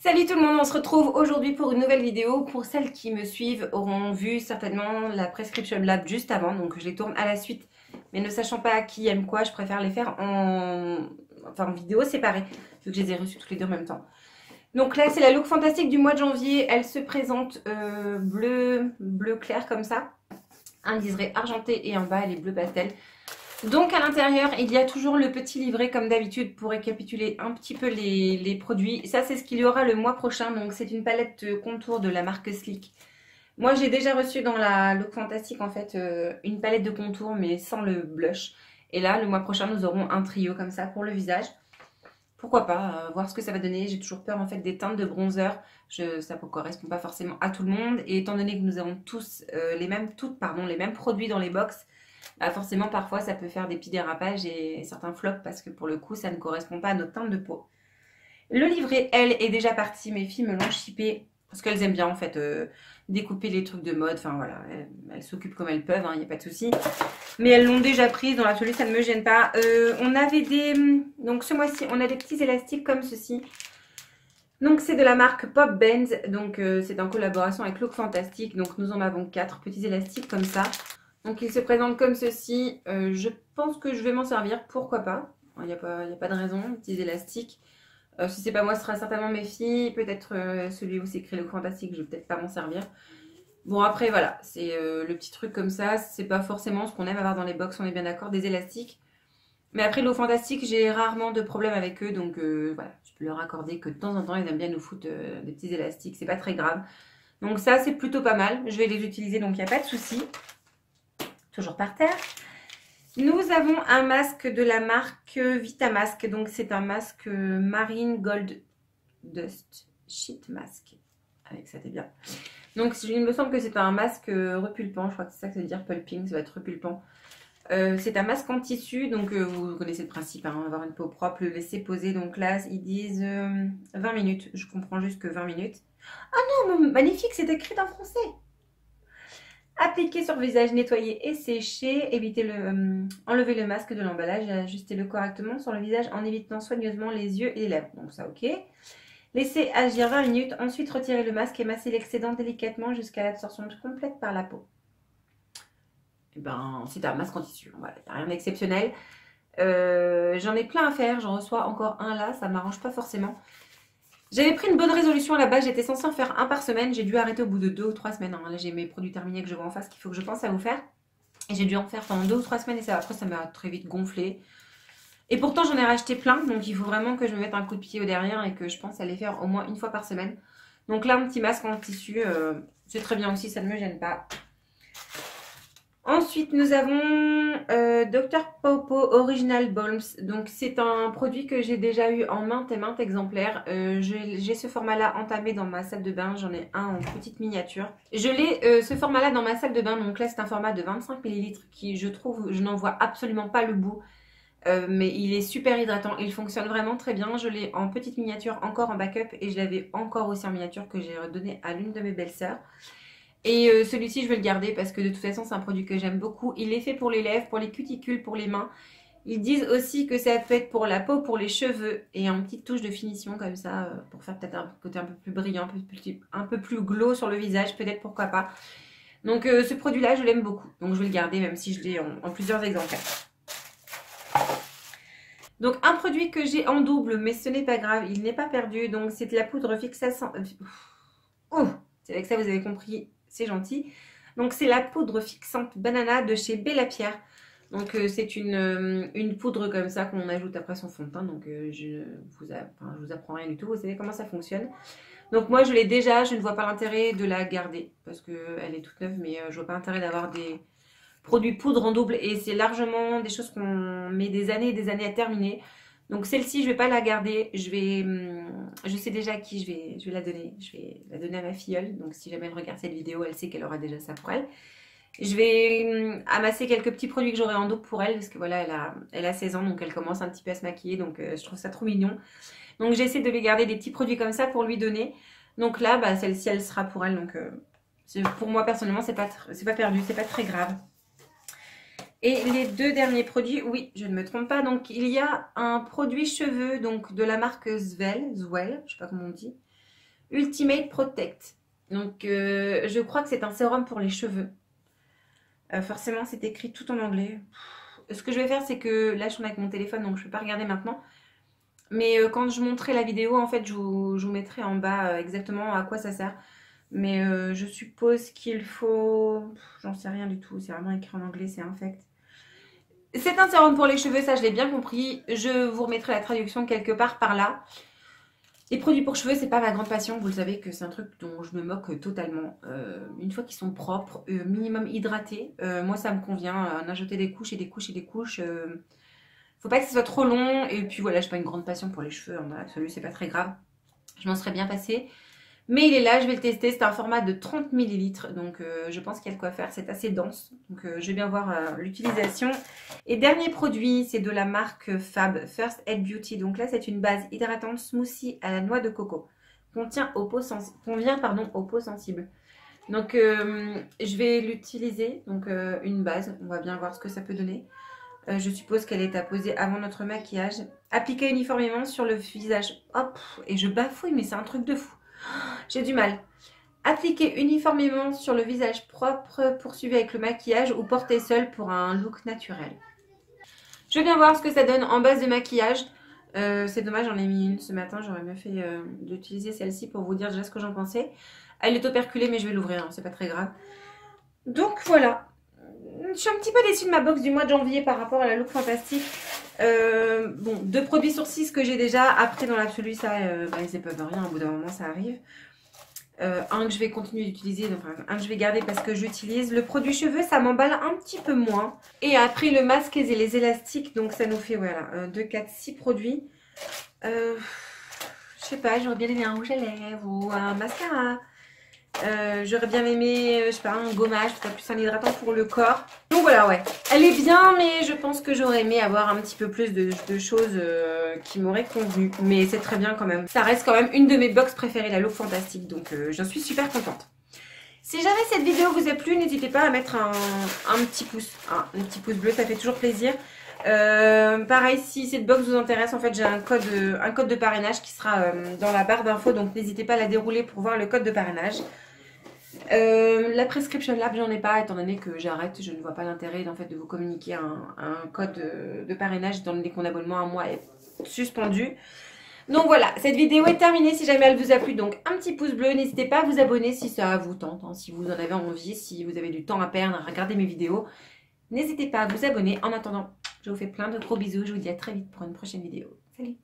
Salut tout le monde, on se retrouve aujourd'hui pour une nouvelle vidéo. Pour celles qui me suivent auront vu certainement la Prescription Lab juste avant, donc je les tourne à la suite. Mais ne sachant pas qui aime quoi, je préfère les faire en vidéo séparée, vu que je les ai reçus tous les deux en même temps. Donc là, c'est la look fantastique du mois de janvier. Elle se présente bleu clair comme ça. Un liseré argenté et en bas, elle est bleu pastel. Donc à l'intérieur, il y a toujours le petit livret comme d'habitude pour récapituler un petit peu les produits. Ça, c'est ce qu'il y aura le mois prochain. Donc c'est une palette contour de la marque Sleek. Moi, j'ai déjà reçu dans la Look Fantastique en fait une palette de contour mais sans le blush. Et là, le mois prochain, nous aurons un trio comme ça pour le visage. Pourquoi pas, voir ce que ça va donner. J'ai toujours peur en fait des teintes de bronzer. Ça ne correspond pas forcément à tout le monde. Et étant donné que nous avons tous les mêmes produits dans les box, bah forcément parfois ça peut faire des petits dérapages et certains flops parce que pour le coup ça ne correspond pas à notre teinte de peau. Le livret, elle, est déjà parti. Mes filles me l'ont shippé parce qu'elles aiment bien en fait découper les trucs de mode. Enfin voilà, elles s'occupent comme elles peuvent, il n'y a pas de souci. Mais elles l'ont déjà prise, dans l'absolu ça ne me gêne pas. On avait donc ce mois-ci, on a des petits élastiques comme ceci. Donc c'est de la marque Pop Bends, donc c'est en collaboration avec Look Fantastique. Donc nous en avons 4 petits élastiques comme ça. Donc il se présente comme ceci. Je pense que je vais m'en servir, pourquoi pas. Il n'y a pas de raison, petits élastiques. Si c'est pas moi, ce sera certainement mes filles. Peut-être celui où c'est écrit Look Fantastique, je vais peut-être pas m'en servir. Bon après voilà, c'est le petit truc comme ça. C'est pas forcément ce qu'on aime avoir dans les box, on est bien d'accord, des élastiques. Mais après Look Fantastique, j'ai rarement de problème avec eux. Donc voilà, je peux leur accorder que de temps en temps, ils aiment bien nous foutre des petits élastiques. C'est pas très grave. Donc ça, c'est plutôt pas mal. Je vais les utiliser, donc il n'y a pas de souci. Toujours par terre. Nous avons un masque de la marque Vitamask. Donc c'est un masque Marine Gold Dust Sheet Mask. Avec ça, t'es bien. Donc il me semble que c'est un masque repulpant. Je crois que c'est ça que ça veut dire, pulping. Ça va être repulpant. C'est un masque en tissu. Donc vous connaissez le principe. Avoir une peau propre, le laisser poser. Donc là, ils disent 20 minutes. Je comprends juste que 20 minutes. Ah non, magnifique, c'est écrit en français. Appliquer sur le visage, nettoyer et sécher. Enlever le masque de l'emballage et ajuster-le correctement sur le visage en évitant soigneusement les yeux et les lèvres. Donc ça, ok. Laisser agir 20 minutes. Ensuite, retirer le masque et masser l'excédent délicatement jusqu'à l'absorption complète par la peau. Et ben, c'est un masque en tissu. Voilà, il n'y a rien d'exceptionnel. J'en ai plein à faire. J'en reçois encore un là. Ça ne m'arrange pas forcément. J'avais pris une bonne résolution à la base, j'étais censée en faire un par semaine, j'ai dû arrêter au bout de 2 ou 3 semaines. Là j'ai mes produits terminés que je vois en face qu'il faut que je pense à vous faire. Et j'ai dû en faire pendant 2 ou 3 semaines et après ça m'a très vite gonflé. Et pourtant j'en ai racheté plein, donc il faut vraiment que je me mette un coup de pied au derrière et que je pense à les faire au moins une fois par semaine. Donc là un petit masque en tissu, c'est très bien aussi, ça ne me gêne pas. Ensuite, nous avons Dr Popo Original Balms. Donc, c'est un produit que j'ai déjà eu en maintes et maintes exemplaires. J'ai ce format-là entamé dans ma salle de bain. J'en ai un en petite miniature. Je l'ai, ce format-là, dans ma salle de bain. Donc là, c'est un format de 25 ml qui, je trouve, je n'en vois absolument pas le bout. Mais il est super hydratant. Il fonctionne vraiment très bien. Je l'ai en petite miniature, encore en backup. Et je l'avais encore aussi en miniature que j'ai redonné à l'une de mes belles-sœurs. Et celui-ci, je vais le garder parce que de toute façon, c'est un produit que j'aime beaucoup. Il est fait pour les lèvres, pour les cuticules, pour les mains. Ils disent aussi que ça peut être pour la peau, pour les cheveux et en petite touche de finition comme ça, pour faire peut-être un côté un peu plus brillant, un peu plus glow sur le visage, peut-être, pourquoi pas. Donc ce produit-là, je l'aime beaucoup. Donc je vais le garder même si je l'ai en plusieurs exemplaires. Donc un produit que j'ai en double, mais ce n'est pas grave, il n'est pas perdu. Donc c'est de la poudre fixation. Oh, c'est avec ça vous avez compris. C'est gentil. Donc c'est la poudre fixante banana de chez Bella Pierre. Donc c'est une poudre comme ça qu'on ajoute après son fond de teint. Donc je vous apprends rien du tout. Vous savez comment ça fonctionne. Donc moi je l'ai déjà. Je ne vois pas l'intérêt de la garder parce qu'elle est toute neuve. Mais je vois pas l'intérêt d'avoir des produits poudre en double. Et c'est largement des choses qu'on met des années et des années à terminer. Donc celle-ci, je ne vais pas la garder. Je sais déjà à qui je vais la donner. Je vais la donner à ma filleule. Donc si jamais elle regarde cette vidéo, elle sait qu'elle aura déjà ça pour elle. Je vais amasser quelques petits produits que j'aurai en double pour elle. Parce que voilà, elle a 16 ans. Donc elle commence un petit peu à se maquiller. Donc je trouve ça trop mignon. Donc j'essaie de lui garder des petits produits comme ça pour lui donner. Donc là, bah, celle-ci, elle sera pour elle. Donc pour moi, personnellement, c'est pas perdu. C'est pas très grave. Et les deux derniers produits, oui, je ne me trompe pas. Donc, il y a un produit cheveux donc de la marque Zwell, je ne sais pas comment on dit. Ultimate Protect. Donc je crois que c'est un sérum pour les cheveux. Forcément c'est écrit tout en anglais. Ce que je vais faire c'est que là je suis avec mon téléphone donc je ne peux pas regarder maintenant. Mais quand je montrerai la vidéo en fait je vous mettrai en bas exactement à quoi ça sert. Mais je suppose qu'il faut... J'en sais rien du tout, c'est vraiment écrit en anglais, c'est infect. C'est un sérum pour les cheveux, ça je l'ai bien compris. Je vous remettrai la traduction quelque part par là. Les produits pour cheveux, c'est pas ma grande passion. Vous le savez que c'est un truc dont je me moque totalement. Une fois qu'ils sont propres, minimum hydratés, moi ça me convient. En ajouter des couches et des couches et des couches. Faut pas que ce soit trop long. Et puis voilà, j'ai pas une grande passion pour les cheveux. Dans l'absolu, c'est pas très grave. Je m'en serais bien passée. Mais il est là, je vais le tester. C'est un format de 30 ml. Donc je pense qu'il y a de quoi faire. C'est assez dense. Donc je vais bien voir l'utilisation. Et dernier produit, c'est de la marque Fab, First Aid Beauty. Donc là, c'est une base hydratante smoothie à la noix de coco. Convient aux peaux sensibles. Donc je vais l'utiliser. Donc une base. On va bien voir ce que ça peut donner. Je suppose qu'elle est à poser avant notre maquillage. Appliquer uniformément sur le visage. Hop, et je bafouille, mais c'est un truc de fou. J'ai du mal. Appliquer uniformément sur le visage propre, poursuivi avec le maquillage ou porter seul pour un look naturel. Je viens voir ce que ça donne en base de maquillage. C'est dommage, j'en ai mis une ce matin. J'aurais mieux fait d'utiliser celle-ci pour vous dire déjà ce que j'en pensais. Elle est operculée, mais je vais l'ouvrir, hein, c'est pas très grave. Donc voilà. Je suis un petit peu déçue de ma box du mois de janvier par rapport à la Look Fantastique. Bon, 2 produits sur 6 que j'ai déjà. Après, dans l'absolu, ça, ils peuvent rien. Au bout d'un moment, ça arrive. Un que je vais continuer d'utiliser, enfin un que je vais garder parce que j'utilise. Le produit cheveux, ça m'emballe un petit peu moins. Et après, le masque et les élastiques. Donc, ça nous fait, voilà, 2, 4, 6 produits. Je sais pas, j'aurais bien aimé un rouge à lèvres ou un mascara. J'aurais bien aimé, je sais pas, un gommage, peut-être plus un hydratant pour le corps. Donc voilà, ouais. Elle est bien, mais je pense que j'aurais aimé avoir un petit peu plus de choses qui m'auraient convenu. Mais c'est très bien quand même. Ça reste quand même une de mes box préférées, la Look Fantastique. Donc j'en suis super contente. Si jamais cette vidéo vous a plu, n'hésitez pas à mettre un petit pouce. Un petit pouce bleu, ça fait toujours plaisir. Pareil, si cette box vous intéresse, en fait j'ai un code de parrainage qui sera dans la barre d'infos, donc n'hésitez pas à la dérouler pour voir le code de parrainage. La prescription lab, j'en ai pas, étant donné que j'arrête, je ne vois pas l'intérêt en fait de vous communiquer un code de parrainage, étant donné que mon abonnement à moi est suspendu. Donc voilà, cette vidéo est terminée. Si jamais elle vous a plu, donc un petit pouce bleu, n'hésitez pas à vous abonner si ça vous tente, hein, si vous en avez envie, si vous avez du temps à perdre à regarder mes vidéos. N'hésitez pas à vous abonner. En attendant, je vous fais plein de gros bisous. Je vous dis à très vite pour une prochaine vidéo. Salut!